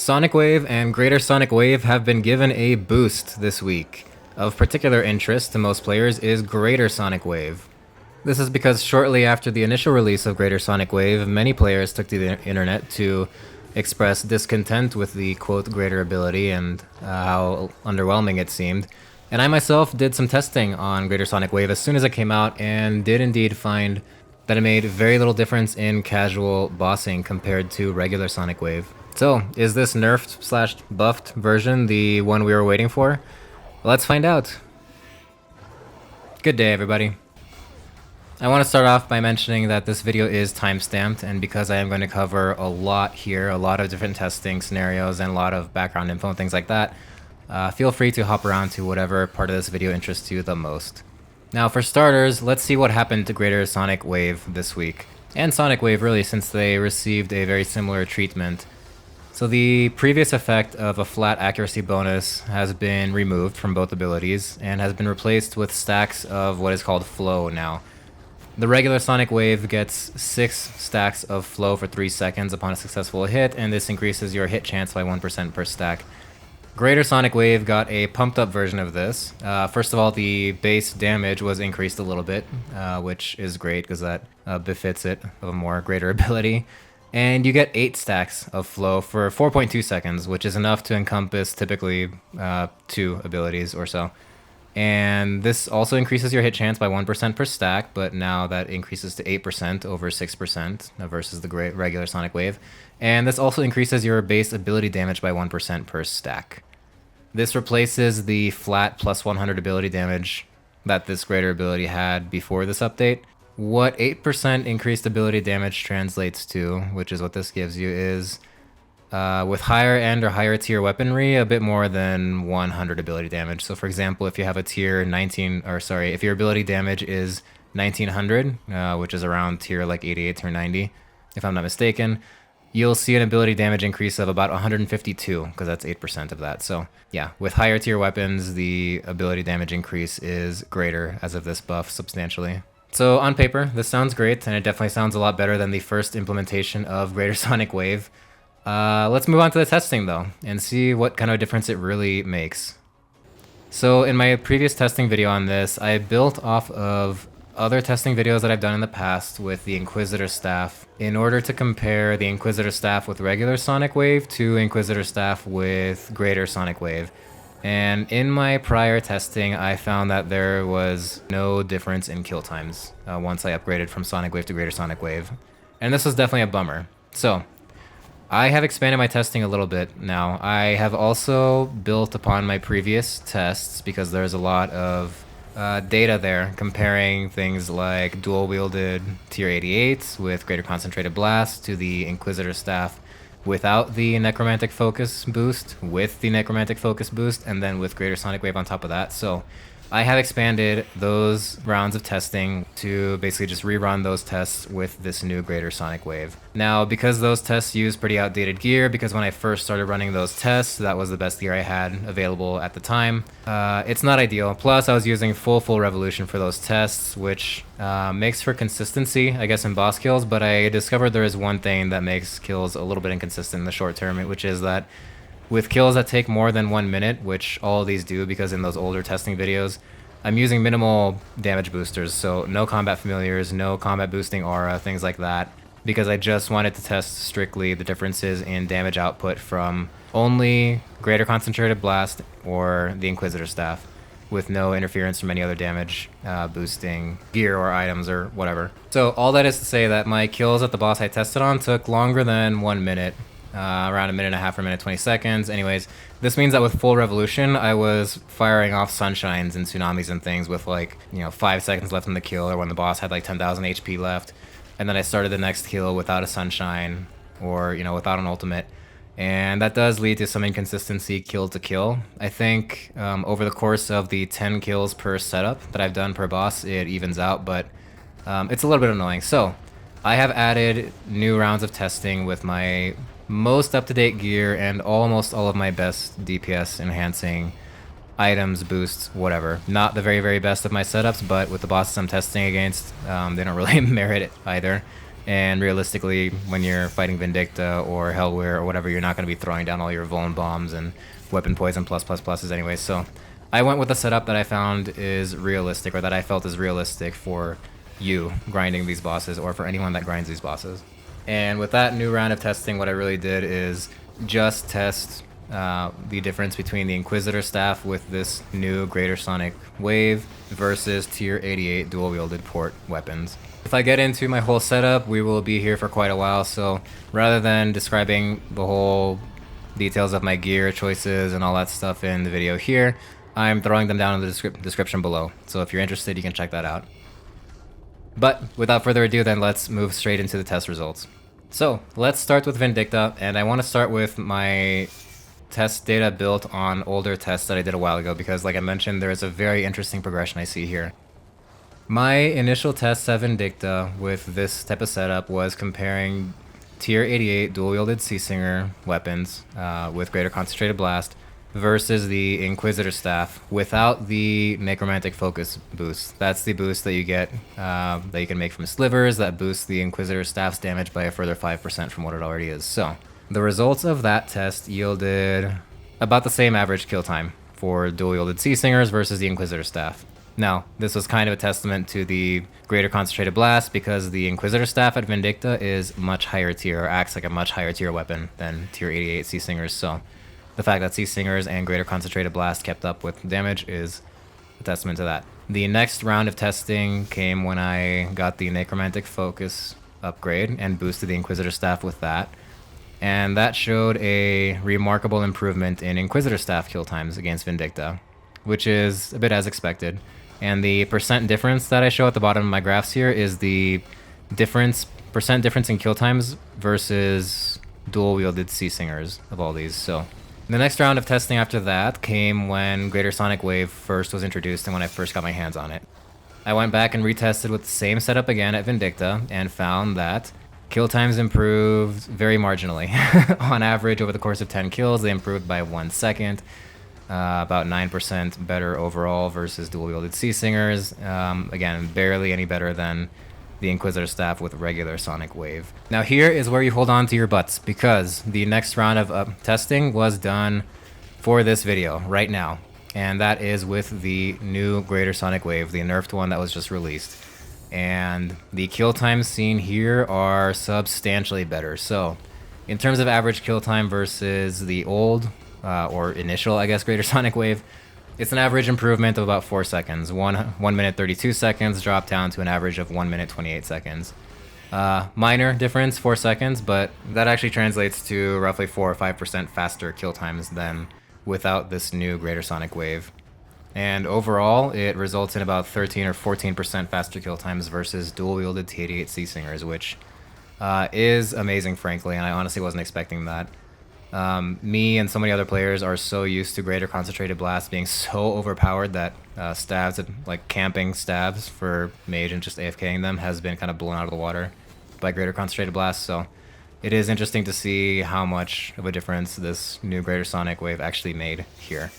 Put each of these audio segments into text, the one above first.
Sonic Wave and Greater Sonic Wave have been given a boost this week. Of particular interest to most players is Greater Sonic Wave. This is because shortly after the initial release of Greater Sonic Wave, many players took to the internet to express discontent with the quote greater ability and how underwhelming it seemed. And I myself did some testing on Greater Sonic Wave as soon as it came out and did indeed find that it made very little difference in casual bossing compared to regular Sonic Wave. So, is this nerfed / buffed version the one we were waiting for? Let's find out. Good day, everybody. I want to start off by mentioning that this video is timestamped, and because I am going to cover a lot here, a lot of different testing scenarios and a lot of background info and things like that, feel free to hop around to whatever part of this video interests you the most. Now for starters, let's see what happened to Greater Sonic Wave this week. And Sonic Wave really, since they received a very similar treatment. So the previous effect of a flat accuracy bonus has been removed from both abilities and has been replaced with stacks of what is called flow now. The regular Sonic Wave gets 6 stacks of flow for 3 seconds upon a successful hit, and this increases your hit chance by 1% per stack. Greater Sonic Wave got a pumped up version of this. First of all, the base damage was increased a little bit, which is great because that befits it of a more greater ability. And you get 8 stacks of flow for 4.2 seconds, which is enough to encompass typically 2 abilities or so. And this also increases your hit chance by 1% per stack, but now that increases to 8% over 6% versus the regular Sonic Wave. And this also increases your base ability damage by 1% per stack. This replaces the flat plus 100 ability damage that this greater ability had before this update. What 8% increased ability damage translates to, which is what this gives you, is with higher end or higher tier weaponry, a bit more than 100 ability damage. So for example, if you have a tier 19, or sorry, if your ability damage is 1900, which is around tier like 88 or 90, if I'm not mistaken, you'll see an ability damage increase of about 152, because that's 8% of that. So yeah, with higher tier weapons, the ability damage increase is greater as of this buff substantially. So on paper, this sounds great, and it definitely sounds a lot better than the first implementation of Greater Sonic Wave. Let's move on to the testing though, and see what kind of difference it really makes. So in my previous testing video on this, I built off of other testing videos that I've done in the past with the Inquisitor Staff in order to compare the Inquisitor Staff with regular Sonic Wave to Inquisitor Staff with Greater Sonic Wave. And in my prior testing, I found that there was no difference in kill times once I upgraded from Sonic Wave to Greater Sonic Wave. And this was definitely a bummer. So I have expanded my testing a little bit now. I have also built upon my previous tests because there's a lot of data there comparing things like dual-wielded tier 88s with greater concentrated blast to the Inquisitor Staff without the necromantic focus boost, with the necromantic focus boost, and then with Greater Sonic Wave on top of that. So I have expanded those rounds of testing to basically just rerun those tests with this new Greater Sonic Wave. Now, because those tests use pretty outdated gear, because when I first started running those tests, that was the best gear I had available at the time, it's not ideal. Plus, I was using full revolution for those tests, which makes for consistency, I guess, in boss kills, but I discovered there is one thing that makes kills a little bit inconsistent in the short term, which is that with kills that take more than 1 minute, which all of these do because in those older testing videos, I'm using minimal damage boosters, so no combat familiars, no combat boosting aura, things like that, because I just wanted to test strictly the differences in damage output from only Greater Concentrated Blast or the Inquisitor Staff, with no interference from any other damage boosting gear or items or whatever. So all that is to say that my kills at the boss I tested on took longer than 1 minute. Around 1.5 minutes or 1 minute 20 seconds. Anyways, this means that with full revolution, I was firing off sunshines and tsunamis and things with 5 seconds left in the kill, or when the boss had like 10,000 HP left, and then I started the next kill without a sunshine or without an ultimate, and that does lead to some inconsistency kill to kill. I think over the course of the 10 kills per setup that I've done per boss, it evens out, but it's a little bit annoying. So I have added new rounds of testing with my most up-to-date gear and almost all of my best DPS enhancing items, boosts, whatever. Not the very best of my setups, but with the bosses I'm testing against, they don't really merit it either. And realistically, when you're fighting Vindicta or Helwyr or whatever, you're not going to be throwing down all your Vuln bombs and weapon poison pluses anyway. So I went with a setup that I found is realistic, or that I felt is realistic for you grinding these bosses, or for anyone that grinds these bosses. And with that new round of testing, what I really did is just test the difference between the Inquisitor Staff with this new Greater Sonic Wave versus Tier 88 dual-wielded port weapons. If I get into my whole setup, we will be here for quite a while, so rather than describing the whole details of my gear choices and all that stuff in the video here, I'm throwing them down in the description below, so if you're interested, you can check that out. But without further ado, then let's move straight into the test results. So let's start with Vindicta, and I want to start with my test data built on older tests that I did a while ago, because like I mentioned, there is a very interesting progression I see here. My initial test of Vindicta with this type of setup was comparing Tier 88 dual-wielded Seasinger weapons with Greater Concentrated Blast versus the Inquisitor Staff without the Necromantic Focus boost. That's the boost that you get, that you can make from slivers, that boosts the Inquisitor Staff's damage by a further 5% from what it already is. So the results of that test yielded about the same average kill time for dual-wielded Seasingers versus the Inquisitor Staff. Now, this was kind of a testament to the Greater Concentrated Blast, because the Inquisitor Staff at Vindicta is much higher tier, or acts like a much higher tier weapon than Tier 88 Seasingers, so the fact that Seasingers and Greater Concentrated Blast kept up with damage is a testament to that. The next round of testing came when I got the Necromantic Focus upgrade and boosted the Inquisitor Staff with that, and that showed a remarkable improvement in Inquisitor Staff kill times against Vindicta, which is a bit as expected. And the percent difference that I show at the bottom of my graphs here is the percent difference in kill times versus dual-wielded Seasingers of all these. So the next round of testing after that came when Greater Sonic Wave first was introduced and when I first got my hands on it. I went back and retested with the same setup again at Vindicta and found that kill times improved very marginally. On average, over the course of 10 kills, they improved by 1 second. About 9% better overall versus dual-wielded Seasingers. Again, barely any better than the Inquisitor Staff with regular Sonic Wave. Now here is where you hold on to your butts, because the next round of testing was done for this video right now, and that is with the new Greater Sonic Wave, the nerfed one that was just released. And the kill times seen here are substantially better. So in terms of average kill time versus the old or initial, I guess, Greater Sonic Wave, it's an average improvement of about 4 seconds. 1 minute 32 seconds dropped down to an average of 1 minute 28 seconds. Minor difference, 4 seconds, but that actually translates to roughly 4 or 5% faster kill times than without this new Greater Sonic Wave. And overall, it results in about 13 or 14% faster kill times versus dual-wielded T88 Seasingers, which is amazing, frankly, and I honestly wasn't expecting that. Me and so many other players are so used to Greater Concentrated Blast being so overpowered that stabs, like camping stabs for mage and just AFKing them, has been kind of blown out of the water by Greater Concentrated Blast, so it is interesting to see how much of a difference this new Greater Sonic Wave actually made here.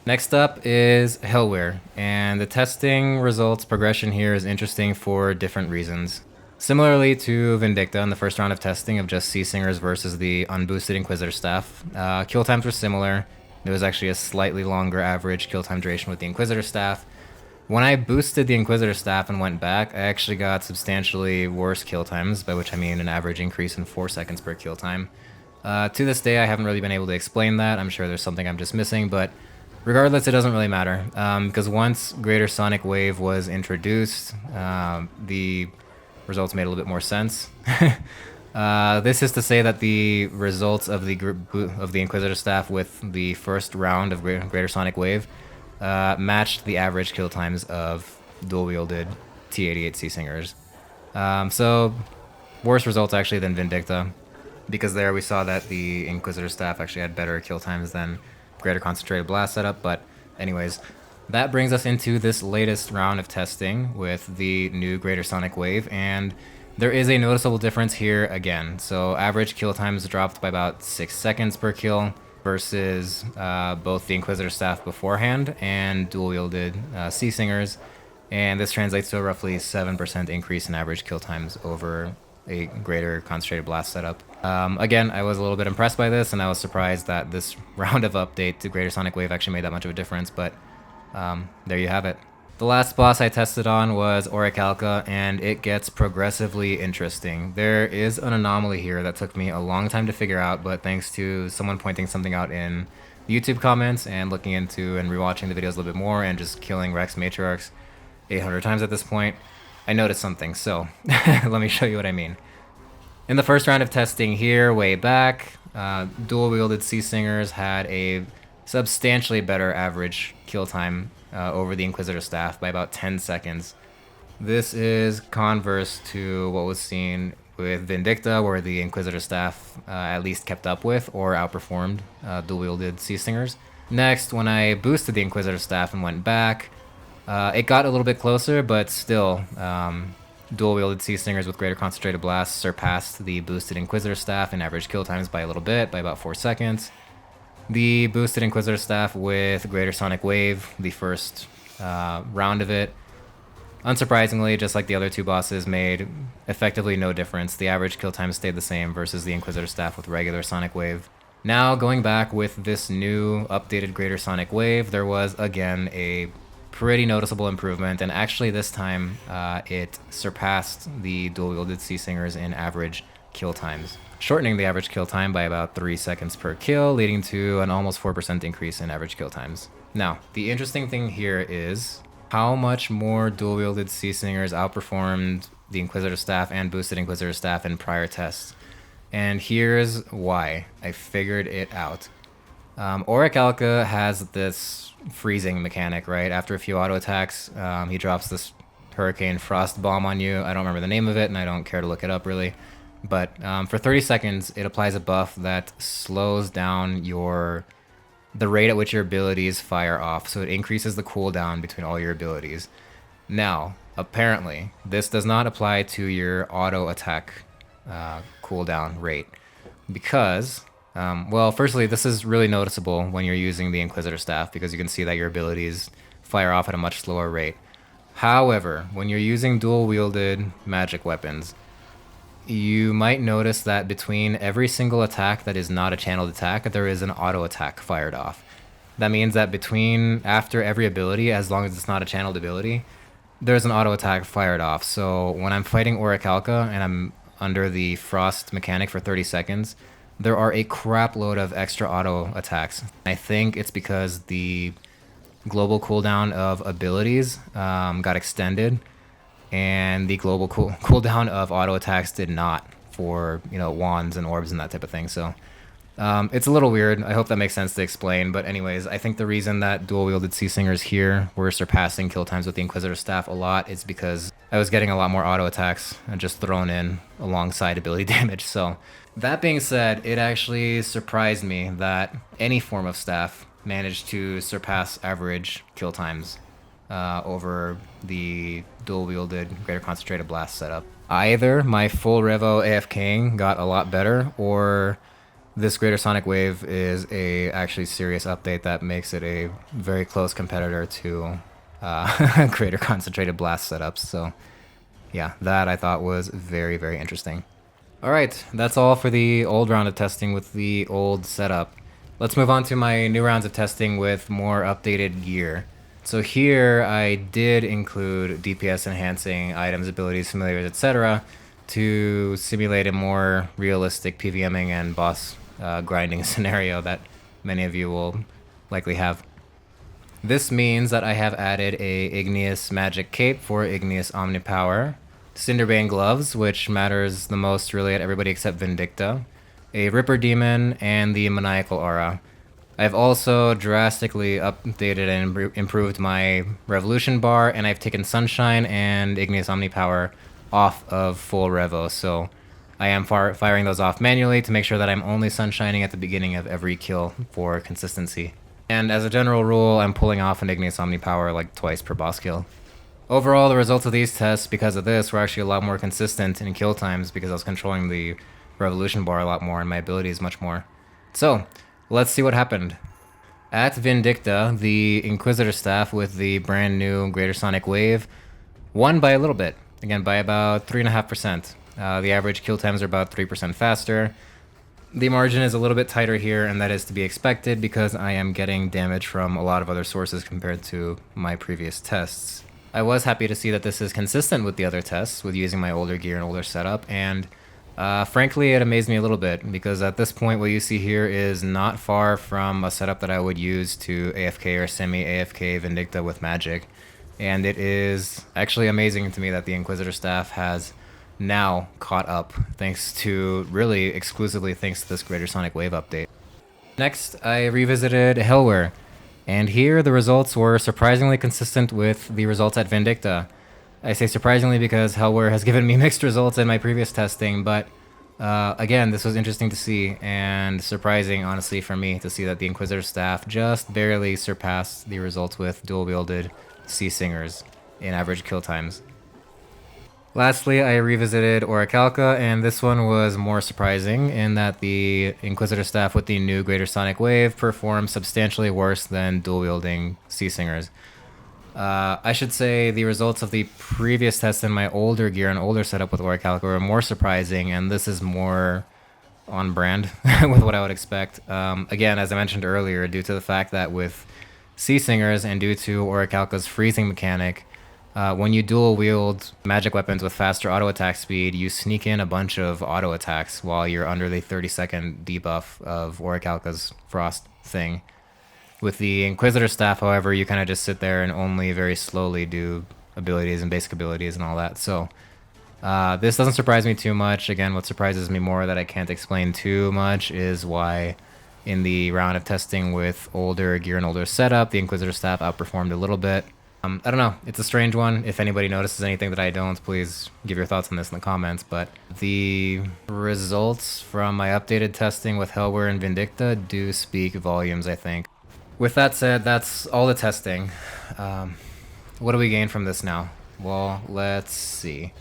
Next up is Helwyr, and the testing results progression here is interesting for different reasons. Similarly to Vindicta in the first round of testing of just Seasingers versus the unboosted Inquisitor Staff, kill times were similar. There was actually a slightly longer average kill time duration with the Inquisitor Staff. When I boosted the Inquisitor Staff and went back, I actually got substantially worse kill times, by which I mean an average increase in 4 seconds per kill time. To this day, I haven't really been able to explain that. I'm sure there's something I'm just missing, but regardless, it doesn't really matter, because once Greater Sonic Wave was introduced, the results made a little bit more sense. This is to say that the results of the Inquisitor Staff with the first round of Greater Sonic Wave matched the average kill times of dual-wielded T88 Seasingers. So worse results actually than Vindicta, because there we saw that the Inquisitor Staff actually had better kill times than Greater Concentrated Blast setup. But anyways, that brings us into this latest round of testing with the new Greater Sonic Wave, and there is a noticeable difference here again. So average kill times dropped by about 6 seconds per kill versus both the Inquisitor Staff beforehand and dual-wielded Seasingers. and this translates to a roughly 7% increase in average kill times over a greater concentrated blast setup. Again, I was a little bit impressed by this, and I was surprised that this round of update to Greater Sonic Wave actually made that much of a difference, but there you have it. The last boss I tested on was Orikalka, and it gets progressively interesting. There is an anomaly here that took me a long time to figure out, but thanks to someone pointing something out in the YouTube comments and looking into and rewatching the videos a little bit more and just killing Rex Matriarchs 800 times at this point, I noticed something, so let me show you what I mean. In the first round of testing here, way back, dual-wielded Seasingers had a substantially better average kill time over the Inquisitor Staff by about 10 seconds. This is converse to what was seen with Vindicta, where the Inquisitor Staff at least kept up with or outperformed dual-wielded Seasingers. Next, when I boosted the Inquisitor Staff and went back, it got a little bit closer, but still, dual-wielded Seasingers with greater concentrated blasts surpassed the boosted Inquisitor Staff in average kill times by a little bit, by about 4 seconds. The boosted Inquisitor Staff with greater Sonic Wave, the first round of it, unsurprisingly, just like the other two bosses, made effectively no difference. The average kill time stayed the same versus the Inquisitor Staff with regular Sonic Wave. Now, going back with this new updated greater Sonic Wave, there was, again, a pretty noticeable improvement, and actually this time it surpassed the dual-wielded Seasingers in average kill times, shortening the average kill time by about 3 seconds per kill, leading to an almost 4% increase in average kill times. Now, the interesting thing here is how much more dual-wielded Seasingers outperformed the Inquisitor Staff and boosted Inquisitor Staff in prior tests. And here's why. I figured it out. Orikalka has this freezing mechanic, right? After a few auto attacks, he drops this Hurricane Frost Bomb on you. I don't remember the name of it, and I don't care to look it up, really. But for 30 seconds, it applies a buff that slows down the rate at which your abilities fire off, so it increases the cooldown between all your abilities. Now, apparently, this does not apply to your auto attack cooldown rate, because, well, firstly, this is really noticeable when you're using the Inquisitor Staff, because you can see that your abilities fire off at a much slower rate. However, when you're using dual-wielded magic weapons, you might notice that between every single attack that is not a channeled attack, there is an auto attack fired off. That means that after every ability, as long as it's not a channeled ability, there's an auto attack fired off. So when I'm fighting Orikalka and I'm under the frost mechanic for 30 seconds, there are a crap load of extra auto attacks. I think it's because the global cooldown of abilities got extended, and the global cooldown of auto attacks did not for, wands and orbs and that type of thing. So it's a little weird. I hope that makes sense to explain. But anyways, I think the reason that dual-wielded Seasingers here were surpassing kill times with the Inquisitor Staff a lot is because I was getting a lot more auto attacks and just thrown in alongside ability damage. So that being said, it actually surprised me that any form of staff managed to surpass average kill times over the dual-wielded greater concentrated blast setup. Either my full revo AFKing got a lot better, or this greater sonic wave is a actually serious update that makes it a very close competitor to greater concentrated blast setups. So yeah, that I thought was very, very interesting. Alright, that's all for the old round of testing with the old setup. Let's move on to my new rounds of testing with more updated gear. So here I did include DPS enhancing items, abilities, familiars, etc. to simulate a more realistic PVMing and boss grinding scenario that many of you will likely have. This means that I have added a Igneous Magic Cape for Igneous Omnipower, Cinderbane Gloves, which matters the most really at everybody except Vindicta, a Ripper Demon, and the Maniacal Aura. I've also drastically updated and improved my Revolution bar, and I've taken Sunshine and Igneous Omnipower off of full Revo, so I am firing those off manually to make sure that I'm only Sunshining at the beginning of every kill for consistency. And as a general rule, I'm pulling off an Igneous Omnipower like twice per boss kill. Overall, the results of these tests, because of this, were actually a lot more consistent in kill times because I was controlling the Revolution bar a lot more and my abilities much more. So, let's see what happened. At Vindicta, the Inquisitor Staff with the brand new Greater Sonic Wave won by a little bit. Again, by about 3.5%. The average kill times are about 3% faster. The margin is a little bit tighter here, and that is to be expected because I am getting damage from a lot of other sources compared to my previous tests. I was happy to see that this is consistent with the other tests, with using my older gear and older setup, and frankly, it amazed me a little bit, because at this point what you see here is not far from a setup that I would use to AFK or semi-AFK Vindicta with magic. And it is actually amazing to me that the Inquisitor Staff has now caught up, thanks to, really exclusively thanks to this Greater Sonic Wave update. Next, I revisited Helwyr, and here the results were surprisingly consistent with the results at Vindicta. I say surprisingly because Helwyr has given me mixed results in my previous testing, but again, this was interesting to see, and surprising, honestly, for me to see that the Inquisitor Staff just barely surpassed the results with dual-wielded Seasingers in average kill times. Lastly, I revisited Orikalka, and this one was more surprising in that the Inquisitor Staff with the new Greater Sonic Wave performed substantially worse than dual-wielding Seasingers. I should say the results of the previous test in my older gear and older setup with Orikalka were more surprising, and this is more on brand with what I would expect. Again, as I mentioned earlier, due to the fact that with Seasingers and due to Orikalka's freezing mechanic, when you dual wield magic weapons with faster auto attack speed, you sneak in a bunch of auto attacks while you're under the 30-second debuff of Orikalka's frost thing. With the Inquisitor Staff, however, you kind of just sit there and only very slowly do abilities and basic abilities and all that. So this doesn't surprise me too much. Again, what surprises me more that I can't explain too much is why in the round of testing with older gear and older setup, the Inquisitor Staff outperformed a little bit. I don't know. It's a strange one. If anybody notices anything that I don't, please give your thoughts on this in the comments. But the results from my updated testing with Helwyr and Vindicta do speak volumes, I think. With that said, that's all the testing. What do we gain from this now? Well, let's see.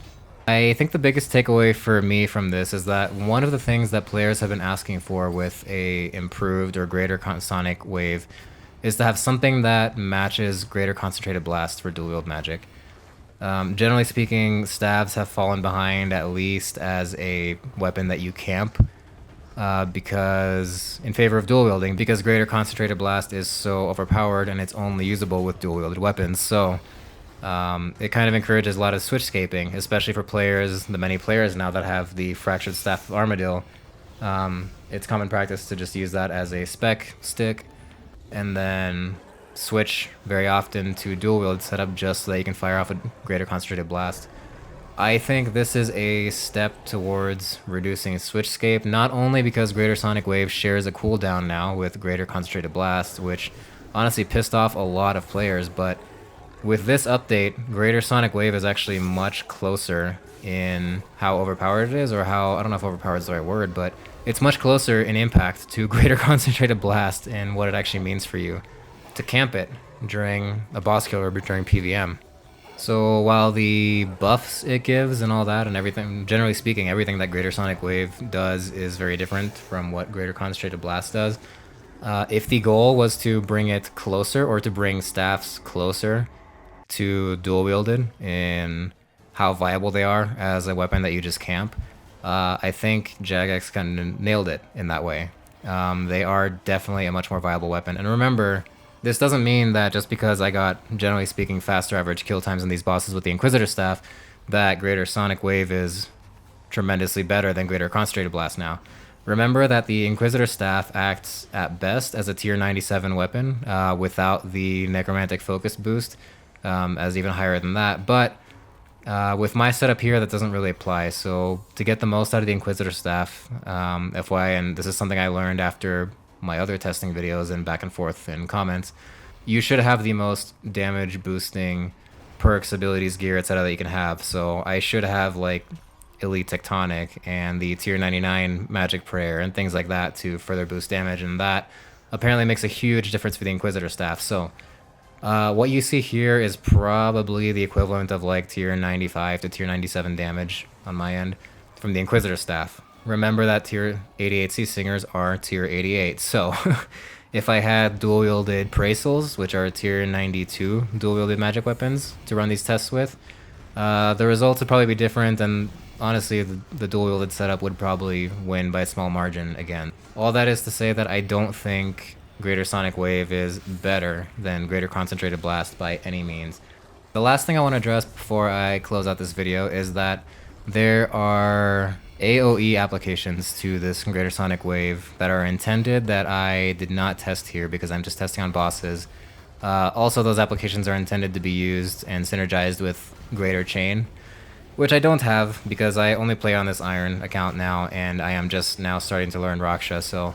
I think the biggest takeaway for me from this is that one of the things that players have been asking for with a improved or greater sonic wave is to have something that matches greater concentrated blast for dual wield magic. Generally speaking, staves have fallen behind at least as a weapon that you camp, because in favor of dual wielding, because greater concentrated blast is so overpowered and it's only usable with dual wielded weapons. So it kind of encourages a lot of switchscaping, especially for players, the many players now that have the fractured staff of Armadil. It's common practice to just use that as a spec stick and then switch very often to dual wield setup just so that you can fire off a greater concentrated blast. I think this is a step towards reducing switchscape, not only because Greater Sonic Wave shares a cooldown now with Greater Concentrated Blast, which honestly pissed off a lot of players, but with this update, Greater Sonic Wave is actually much closer in how overpowered it is, or how, I don't know if overpowered is the right word, but it's much closer in impact to Greater Concentrated Blast and what it actually means for you to camp it during a boss kill or during PVM. So while the buffs it gives and all that and everything, generally speaking, everything that Greater Sonic Wave does is very different from what Greater Concentrated Blast does. If the goal was to bring it closer, or to bring staffs closer to dual wielded in how viable they are as a weapon that you just camp, I think Jagex kind of nailed it in that way. They are definitely a much more viable weapon. And remember, this doesn't mean that just because I got, generally speaking, faster average kill times in these bosses with the Inquisitor Staff, that Greater Sonic Wave is tremendously better than Greater Concentrated Blast now. Remember that the Inquisitor Staff acts at best as a tier 97 weapon without the Necromantic Focus boost, as even higher than that. But with my setup here, that doesn't really apply. So to get the most out of the Inquisitor Staff, FYI, and this is something I learned after my other testing videos and back and forth in comments, you should have the most damage boosting perks, abilities, gear, etc. that you can have. So I should have like Elite Tectonic and the tier 99 Magic Prayer and things like that to further boost damage, and that apparently makes a huge difference for the Inquisitor Staff. So what you see here is probably the equivalent of like tier 95 to tier 97 damage on my end from the Inquisitor Staff. Remember that tier 88 Seasingers are tier 88, so if I had dual-wielded Praisals, which are tier 92 dual-wielded magic weapons to run these tests with, the results would probably be different, and honestly, the dual-wielded setup would probably win by a small margin again. All that is to say that I don't think Greater Sonic Wave is better than Greater Concentrated Blast by any means. The last thing I want to address before I close out this video is that there are AoE applications to this Greater Sonic Wave that are intended that I did not test here because I'm just testing on bosses. Also, those applications are intended to be used and synergized with Greater Chain, which I don't have because I only play on this Iron account now, and I am just now starting to learn Raksha, so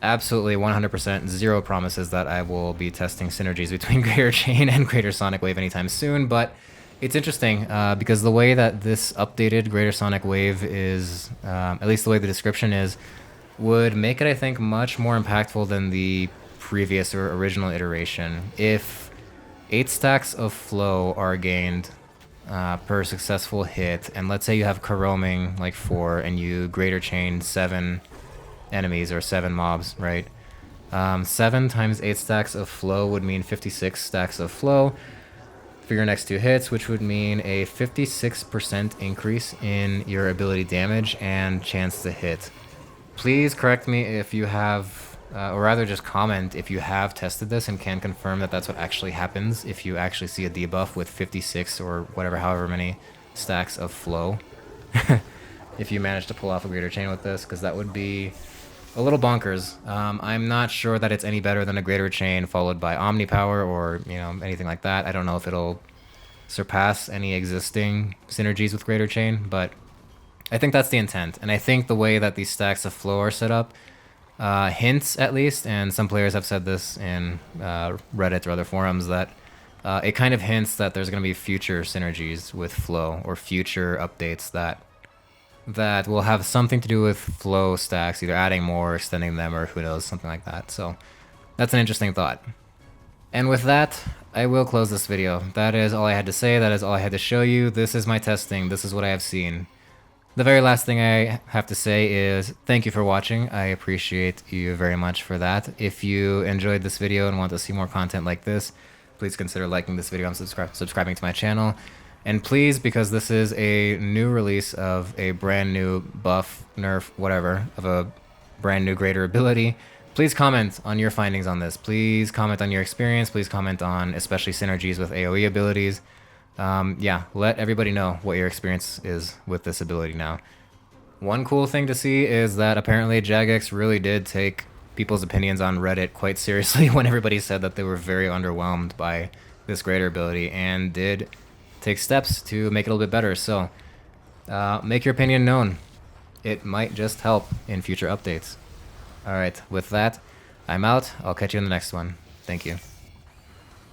absolutely 100% zero promises that I will be testing synergies between Greater Chain and Greater Sonic Wave anytime soon, but it's interesting because the way that this updated Greater Sonic Wave is, at least the way the description is, would make it, I think, much more impactful than the previous or original iteration. If 8 stacks of flow are gained per successful hit, and let's say you have co-roaming like 4 and you Greater Chain 7 enemies or 7 mobs, right? 7 times 8 stacks of flow would mean 56 stacks of flow for your next 2 hits, which would mean a 56% increase in your ability damage and chance to hit. Please correct me if you have, or rather just comment if you have tested this and can confirm that that's what actually happens if you actually see a debuff with 56 or whatever, however many stacks of flow. If you manage to pull off a Greater Chain with this, because that would be a little bonkers. I'm not sure that it's any better than a Greater Chain followed by Omnipower or, you know, anything like that. I don't know if it'll surpass any existing synergies with Greater Chain, but I think that's the intent. And I think the way that these stacks of flow are set up hints, at least, and some players have said this in Reddit or other forums, that it kind of hints that there's going to be future synergies with flow or future updates that will have something to do with flow stacks, either adding more, extending them, or who knows, something like that. So that's an interesting thought. And with that, I will close this video. That is all I had to say. That is all I had to show you. This is my testing. This is what I have seen. The very last thing I have to say is thank you for watching. I appreciate you very much for that. If you enjoyed this video and want to see more content like this, please consider liking this video and subscribing to my channel. And please, because this is a new release of a brand new buff, nerf, whatever, of a brand new greater ability, please comment on your findings on this. Please comment on your experience. Please comment on especially synergies with AoE abilities. Yeah, let everybody know what your experience is with this ability now. One cool thing to see is that apparently Jagex really did take people's opinions on Reddit quite seriously when everybody said that they were very underwhelmed by this greater ability and did take steps to make it a little bit better. So make your opinion known. It might just help in future updates. Alright, with that, I'm out. I'll catch you in the next one. Thank you.